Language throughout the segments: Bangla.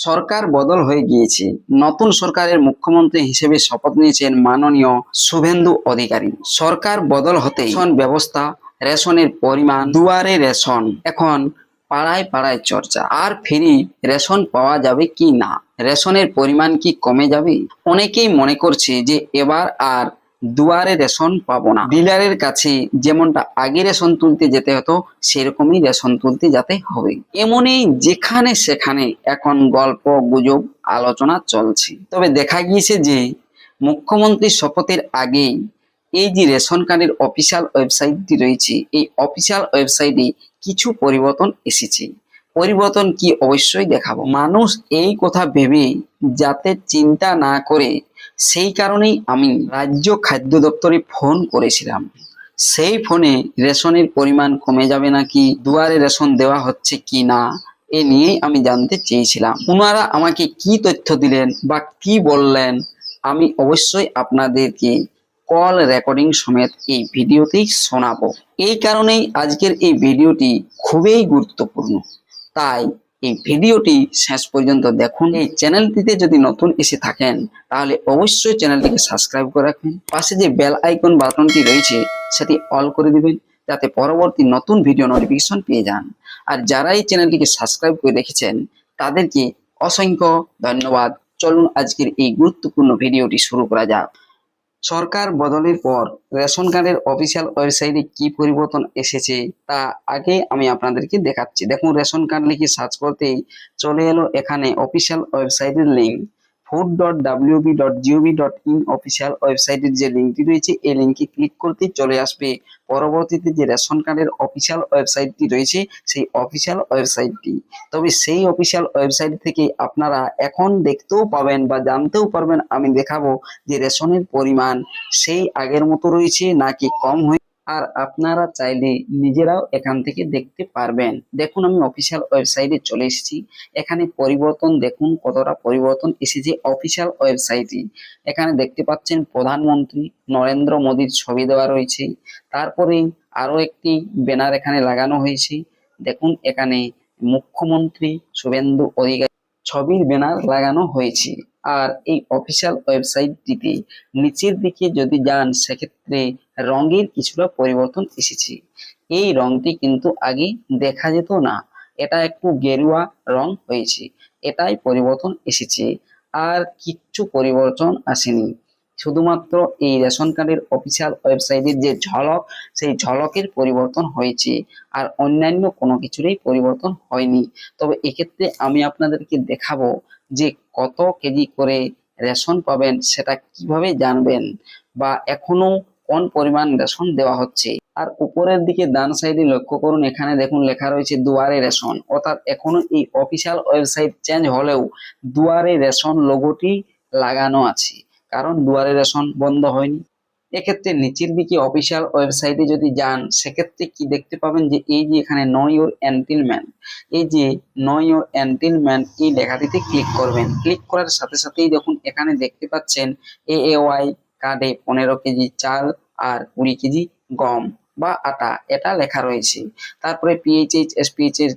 সরকার বদল হয়ে গিয়েছে। নতুন সরকারের মুখ্যমন্ত্রী হিসেবে শপথ নিয়েছেন মাননীয় শুভেন্দু অধিকারী। সরকার বদল হতে রেশন ব্যবস্থা, রেশনের পরিমাণ, দুয়ারে রেশন এখন পাড়ায় পাড়ায় চর্চা। আর ফ্রি রেশন পাওয়া যাবে কি না, রেশনের পরিমাণ কি কমে যাবে? অনেকেই মনে করছে যে এবার আর দুয়ারে রেশন পাবো না, ডিলারের কাছে যেমনটা আগে রেশন তুলতে যেতে হতো সেরকমই রেশন তুলতে যেতে হবে। এমনই যেখানে সেখানে এখন গল্প গুজব আলোচনা চলছে। তবে দেখা গিয়েছে যে মুখ্যমন্ত্রীর শপথের আগেই এই যে রেশন কার্ডের অফিসিয়াল ওয়েবসাইটটি রয়েছে, এই অফিসিয়াল ওয়েবসাইটে কিছু পরিবর্তন এসেছে। পরিবর্তন কি অবশ্যই দেখাবো। মানুষ এই কথা ভেবে যাতে চিন্তা না করে, সেই কারণেই আমি রাজ্য খাদ্য দপ্তরে ফোন করেছিলাম। সেই ফোনে রেশনের পরিমাণ কমে যাবে নাকি, দুয়ারে রেশন দেওয়া হচ্ছে কি না, এ নিয়েই আমি জানতে চেয়েছিলাম। ওনারা আমাকে কি তথ্য দিলেন বা কি বললেন আমি অবশ্যই আপনাদেরকে কল রেকর্ডিং সমেত এই ভিডিওতেই শোনাবো। এই কারণেই আজকের এই ভিডিওটি খুবই গুরুত্বপূর্ণ, তাই এই ভিডিওটি শেষ পর্যন্ত দেখুন। এই চ্যানেলটিতে যদি নতুন এসে থাকেন তাহলে অবশ্যই চ্যানেলটিকে সাবস্ক্রাইব করে রাখবেন। পাশে যে বেল আইকন বাটনটি রয়েছে সেটি অল করে দিবেন, যাতে পরবর্তী নতুন ভিডিও নোটিফিকেশন পেয়ে যান। আর যারা এই চ্যানেলটিকে সাবস্ক্রাইব করে রেখেছেন তাদেরকে অসংখ্য ধন্যবাদ। চলুন আজকের এই গুরুত্বপূর্ণ ভিডিওটি শুরু করা যাক। সরকার বদলের পর রেশন কার্ডের অফিসিয়াল ওয়েবসাইটে কি পরিবর্তন এসেছে তা আগে আমি আপনাদেরকে দেখাচ্ছি। দেখুন, রেশন কার্ড লিখে সার্চ করতেই চলে এলো এখানে অফিসিয়াল ওয়েবসাইটের লিঙ্ক। food.wb.gov.in অফিসিয়াল ওয়েবসাইটের যে লিঙ্কটি রয়েছে এই লিঙ্কে ক্লিক করতেই চলে আসবে পরবর্তীতে যে রেশন কার্ডের অফিসিয়াল ওয়েবসাইটটি রয়েছে সেই অফিসিয়াল ওয়েবসাইটটি। তবে সেই অফিসিয়াল ওয়েবসাইট থেকে আপনারা এখন দেখতেও পাবেন বা জানতেও পারবেন, আমি দেখাবো যে রেশনের পরিমাণ সেই আগের মতো রয়েছে নাকি কম হয়ে। আর আপনারা চাইলে নিজেরাও এখান থেকে দেখতে পারবেন। দেখুন, আমি অফিসিয়াল ওয়েবসাইটে চলে এসেছি। এখানে পরিবর্তন দেখুন কতটা পরিবর্তন এসেছে অফিসিয়াল ওয়েবসাইটে। এখানে দেখতে পাচ্ছেন প্রধানমন্ত্রী নরেন্দ্র মোদীর ছবি দেওয়া রয়েছে। তারপরে আরো একটি ব্যানার এখানে লাগানো হয়েছে। দেখুন, এখানে মুখ্যমন্ত্রী শুভেন্দু অধিকারী ছবির ব্যানার লাগানো হয়েছে। আর এই অফিসিয়াল ওয়েবসাইটটিতে নিচের দিকে যদি যান সেক্ষেত্রে রঙের কিছুটা পরিবর্তন এসেছে। এই রংটি কিন্তু আগে দেখা যেত না, এটা একটু গেরুয়া রং হয়েছে, এটাই পরিবর্তন এসেছে। আর কিচ্ছু পরিবর্তন আসেনি, শুধুমাত্র এই রেশন কার্ডের অফিসিয়াল ওয়েবসাইটের যে ঝলক সেই ঝলকের পরিবর্তন হয়েছে, আর অন্যান্য কোনো কিছুরই পরিবর্তন হয়নি। তবে এক্ষেত্রে আমি আপনাদেরকে দেখাবো যে কত কেজি করে রেশন পাবেন সেটা কিভাবে জানবেন, বা এখনো কোন পরিমাণ রেশন দেওয়া হচ্ছে। আর উপরের দিকে ডান সাইডে লক্ষ্য করুন, এখানে দেখুন লেখা রয়েছে দুয়ারে রেশন। অর্থাৎ এখনো এই অফিসিয়াল ওয়েবসাইট চেঞ্জ হলেও দুয়ারে রেশন লোগোটি লাগানো আছে, কারণ দুয়ারে রেশন বন্ধ হয়নি। এক্ষেত্রে নিচের দিকে অফিসিয়াল ওয়েবসাইটে যদি যান সেক্ষেত্রে কি দেখতে পাবেন যে এই যে এখানে নো ইওর এন্টিলমেন্ট, এই যে নো ইওর এন্টিলমেন্ট এই লেখাটিতে ক্লিক করবেন। ক্লিক করার সাথে সাথেই দেখুন এখানে দেখতে পাচ্ছেন এএওয়াই কার্ডে 15 কেজি চাল আর 20 কেজি গম বা আটা এটা লেখা রয়েছে। তারপরে পিএইচএইচ এসপিএইচ এর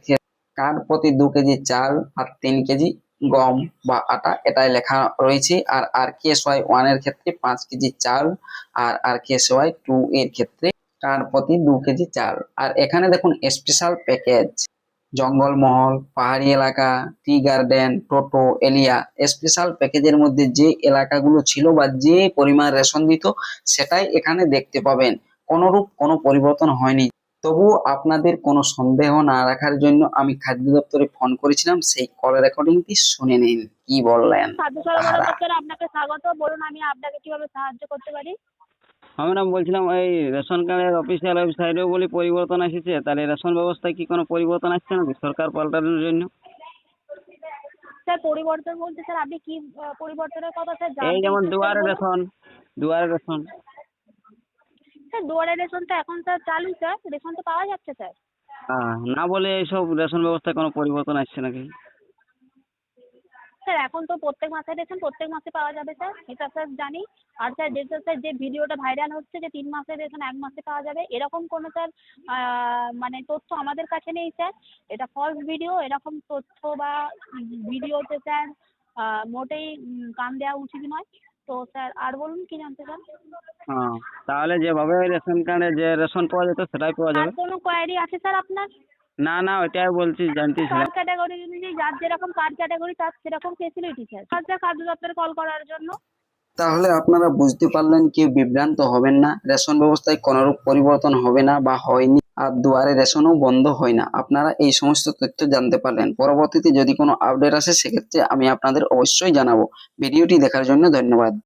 কার্ড প্রতি 2 কেজি চাল আর 3 কেজি গম বা আটা এটাই লেখা রয়েছে। আর আর কেএসওয়াই 1 এর ক্ষেত্রে 5 কেজি চাল, আর আর কেএসওয়াই 2 এর ক্ষেত্রে কার্ড প্রতি 2 কেজি চাল। আর এখানে দেখুন স্পেশাল প্যাকেজ জঙ্গলমহল, পাহাড়ি এলাকা, টি গার্ডেন, টোটো এলিয়া, স্পেশাল প্যাকেজের মধ্যে যে এলাকাগুলো ছিল বা যে পরিমাণ রেশন দিত সেটাই এখানে দেখতে পাবেন। কোনরূপ কোনো পরিবর্তন হয়নি। তবুও আপনাদের কোনো সন্দেহ না রাখার জন্য আমি খাদ্য দপ্তরে ফোন করেছিলাম, সেই কল রেকর্ডিংটি শুনে নিন কি বললেন খাদ্য সরবরাহ তাহারা। দপ্তরে আপনাকে স্বাগত। বলুন আমি আপনাকে কিভাবে সাহায্য করতে পারি? আমি বলছিলাম ওই রেশন কার্ডের অফিসিয়াল ওয়েবসাইটেও বলি পরিবর্তন এসেছে, তাহলে রেশন ব্যবস্থায় কি কোনো পরিবর্তন আসছে নাকি সরকার পাল্টানোর জন্য? স্যার পরিবর্তন বলতে স্যার আপনি কি পরিবর্তনের কথা স্যার এই জানতে যেমন ইচ্ছুক স্যার দুয়ারে বলুন। রেশন, দুয়ারে রেশন। স্যার দুয়ারে রেশন তো এখন স্যার চালু স্যার, রেশন তো পাওয়া যাচ্ছে স্যার। না বলে এইসব রেশন ব্যবস্থায় কোনো পরিবর্তন আসছে নাকি? স্যার এখন তো প্রত্যেক মাসে রেশন প্রত্যেক মাসে পাওয়া যাবে স্যার, এটা স্যার জানি। আর স্যার যে ভিডিওটা ভাইরাল হচ্ছে যে 3 মাসের রেশন 1 মাসে পাওয়া যাবে, এরকম কোনো স্যার মানে তথ্য আমাদের কাছে নেই স্যার। এটা ফলস ভিডিও, এরকম তথ্য বা ভিডিওতে স্যার মোটেই কান দেওয়া উচিত নয়। তো স্যার আর বলুন কি জানতে চান? হ্যাঁ, তাহলে যেভাবে ওই রেশন কার্ডে যে রেশন পাওয়া যেত সেটাই পাওয়া আর যাবে? কোনো কোয়ারি আছে স্যার আপনার? না না, ওইটাই বলছি, জানতেছিলাম। কার্ড ক্যাটাগরি অনুযায়ী যার যেরকম কার্ড ক্যাটাগরি তার সেরকম ফেসিলিটি স্যার। স্যার খাদ্য দপ্তরে কল করার জন্য। তাহলে আপনারা বুঝতে পারলেন, কেউ বিভ্রান্ত হবেন না। রেশন ব্যবস্থায় কোনোরূপ পরিবর্তন হবে না বা হয়নি, আর দুয়ারে রেশনও বন্ধ হয় না। আপনারা এই সমস্ত তথ্য জানতে পারলেন। পরবর্তীতে যদি কোনো আপডেট আসে সেক্ষেত্রে আমি আপনাদের অবশ্যই জানাবো। ভিডিওটি দেখার জন্য ধন্যবাদ।